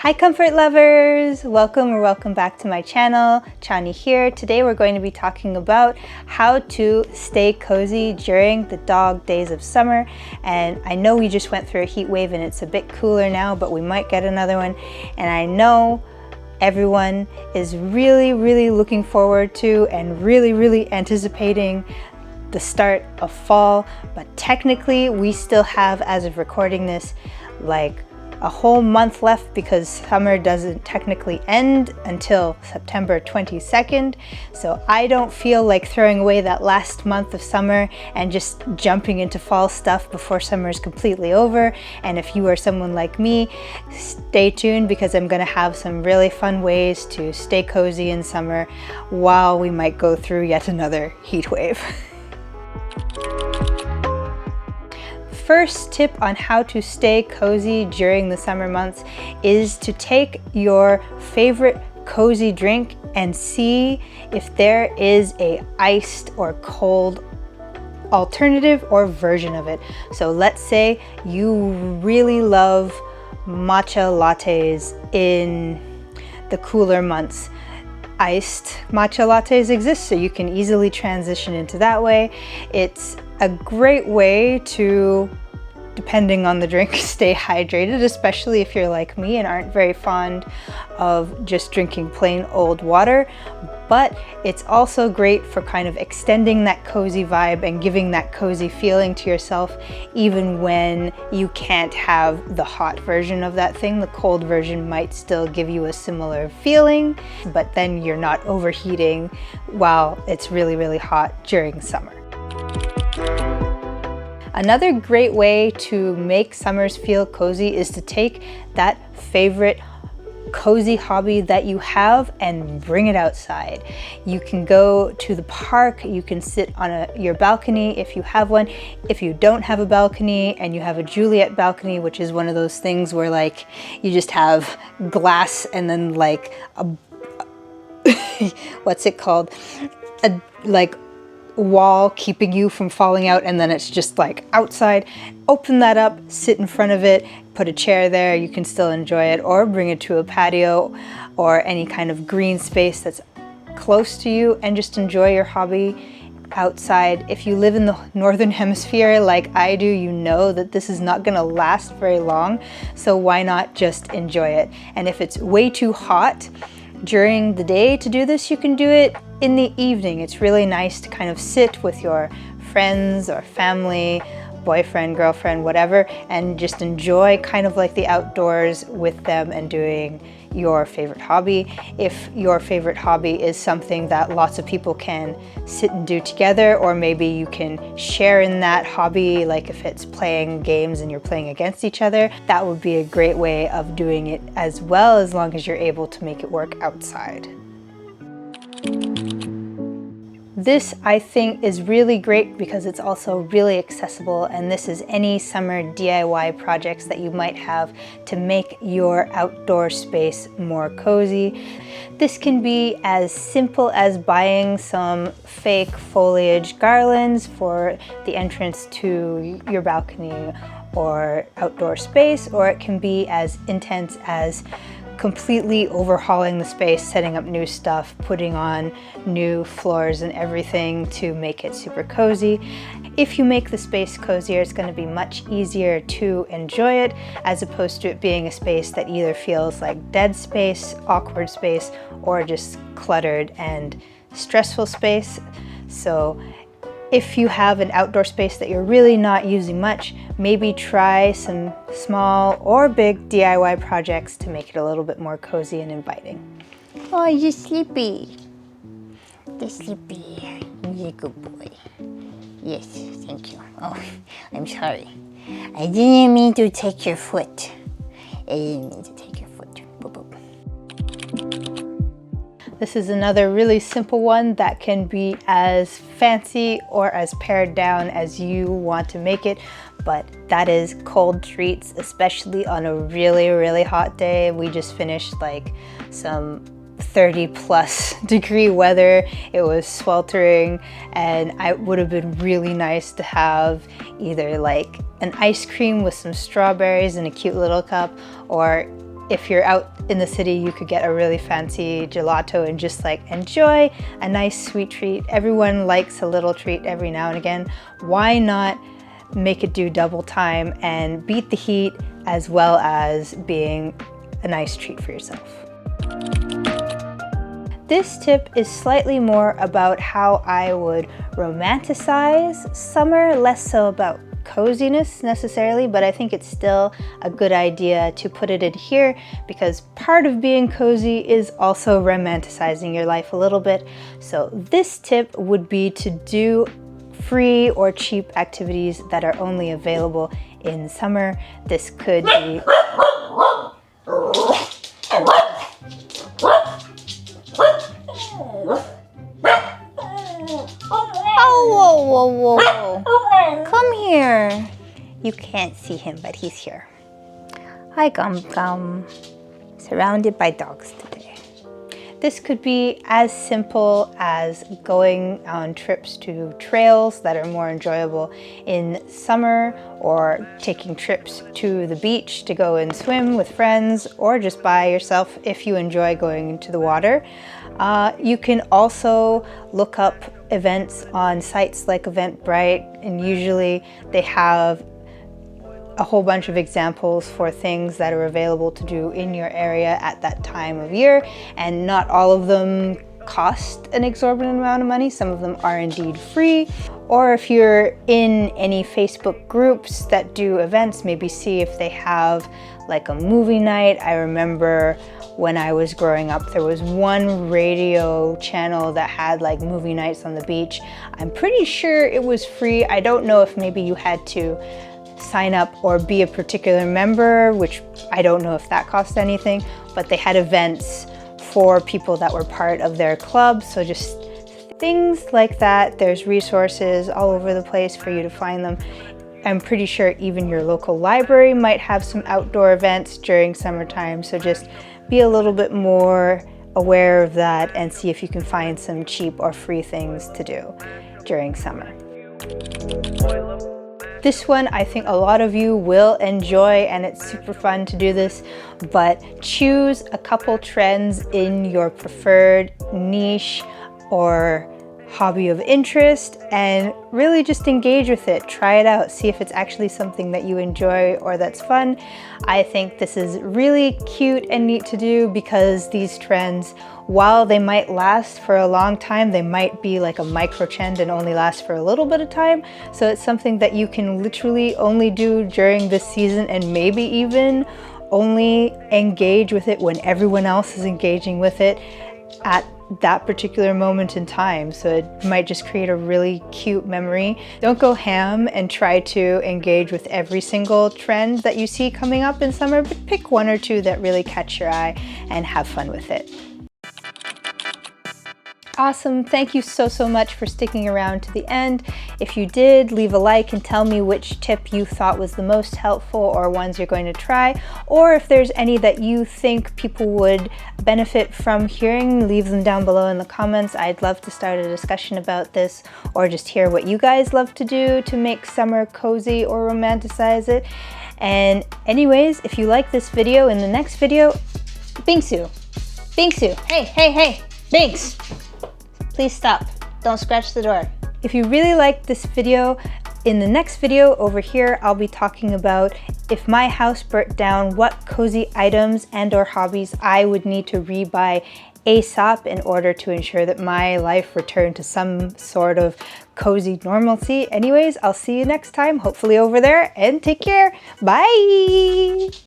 Hi comfort lovers! Welcome back to my channel. Chani here. Today we're going to be talking about how to stay cozy during the dog days of summer. And I know we just went through a heat wave and it's a bit cooler now, but we might get another one. And I know everyone is really looking forward to and really anticipating the start of fall. But technically we still have, as of recording this, like a whole month left because summer doesn't technically end until September 22nd. So I don't feel like throwing away that last month of summer and just jumping into fall stuff before summer is completely over. And if you are someone like me, stay tuned because I'm gonna have some really fun ways to stay cozy in summer while we might go through yet another heat wave. First tip on how to stay cozy during the summer months is to take your favorite cozy drink and see if there is a iced or cold alternative or version of it. So let's say you really love matcha lattes in the cooler months. Iced matcha lattes exist, so you can easily transition into that way. It's a great way to, depending on the drink, stay hydrated, especially if you're like me and aren't very fond of just drinking plain old water. But it's also great for kind of extending that cozy vibe and giving that cozy feeling to yourself, even when you can't have the hot version of that thing. The cold version might still give you a similar feeling, but then you're not overheating while it's really hot during summer. Another great way to make summers feel cozy is to take that favorite cozy hobby that you have and bring it outside. You can go to the park, you can sit on your balcony if you have one. If you don't have a balcony and you have a Juliet balcony, which is one of those things where like you just have glass and then like a what's it called? A like wall keeping you from falling out, and then it's just like outside. Open that up, sit in front of it, put a chair there, you can still enjoy it, or bring it to a patio or any kind of green space that's close to you and just enjoy your hobby outside. If you live in the northern hemisphere like I do, you know that this is not gonna last very long, so why not just enjoy it? And if it's way too hot during the day to do this, you can do it in the evening. It's really nice to kind of sit with your friends or family, boyfriend, girlfriend, whatever, and just enjoy kind of like the outdoors with them and doing your favorite hobby. If your favorite hobby is something that lots of people can sit and do together, or maybe you can share in that hobby, like if it's playing games and you're playing against each other, that would be a great way of doing it as well, as long as you're able to make it work outside. This, I think, is really great because it's also really accessible, and this is any summer DIY projects that you might have to make your outdoor space more cozy. This can be as simple as buying some fake foliage garlands for the entrance to your balcony or outdoor space, or it can be as intense as completely overhauling the space, setting up new stuff, putting on new floors and everything to make it super cozy. If you make the space cozier, it's going to be much easier to enjoy it, as opposed to it being a space that either feels like dead space, awkward space, or just cluttered and stressful space. So if you have an outdoor space that you're really not using much, maybe try some small or big DIY projects to make it a little bit more cozy and inviting. Oh, you're sleepy. You're sleepy. You're a good boy. Yes, thank you. Oh, I'm sorry. I didn't mean to take your foot. I didn't mean to take your foot. Boop, boop. This is another really simple one that can be as fancy or as pared down as you want to make it, but that is cold treats, especially on a really hot day. We just finished like some 30+ degree weather. It was sweltering, and it would have been really nice to have either like an ice cream with some strawberries in a cute little cup, or if you're out in the city, you could get a really fancy gelato and just like enjoy a nice sweet treat. Everyone likes a little treat every now and again. Why not make it do double time and beat the heat as well as being a nice treat for yourself? This tip is slightly more about how I would romanticize summer, less so about coziness necessarily, but I think it's still a good idea to put it in here because part of being cozy is also romanticizing your life a little bit. So this tip would be to do free or cheap activities that are only available in summer. This could be whoa, whoa, whoa. Come here. You can't see him, but he's here. Hi, Gum Gum. Surrounded by dogs today. This could be as simple as going on trips to trails that are more enjoyable in summer, or taking trips to the beach to go and swim with friends, or just by yourself if you enjoy going to the water. You can also look up events on sites like Eventbrite, and usually they have a whole bunch of examples for things that are available to do in your area at that time of year, and not all of them cost an exorbitant amount of money. Some of them are indeed free. Or if you're in any Facebook groups that do events, maybe see if they have like a movie night. I remember when I was growing up, there was one radio channel that had like movie nights on the beach. I'm pretty sure it was free. I don't know if maybe you had to sign up or be a particular member, which I don't know if that cost anything, but they had events for people that were part of their club. So just things like that. There's resources all over the place for you to find them. I'm pretty sure even your local library might have some outdoor events during summertime. So just be a little bit more aware of that and see if you can find some cheap or free things to do during summer. This one I think a lot of you will enjoy, and it's super fun to do this, but choose a couple trends in your preferred niche or hobby of interest and really just engage with it. Try it out, see if it's actually something that you enjoy or that's fun. I think this is really cute and neat to do because these trends, while they might last for a long time, they might be like a micro trend and only last for a little bit of time. So it's something that you can literally only do during this season, and maybe even only engage with it when everyone else is engaging with it at that particular moment in time. So it might just create a really cute memory. Don't go ham and try to engage with every single trend that you see coming up in summer, but pick one or two that really catch your eye and have fun with it. Awesome. Thank you so much for sticking around to the end. If you did, leave a like and tell me which tip you thought was the most helpful or ones you're going to try, or if there's any that you think people would benefit from hearing, leave them down below in the comments. I'd love to start a discussion about this, or just hear what you guys love to do to make summer cozy or romanticize it. And anyways, if you like this video, in the next video, Bingsu, hey, Binks. Please stop. Don't scratch the door. If you really liked this video, in the next video over here, I'll be talking about if my house burnt down, what cozy items and or hobbies I would need to rebuy ASAP in order to ensure that my life returned to some sort of cozy normalcy. Anyways, I'll see you next time, hopefully over there, and take care. Bye.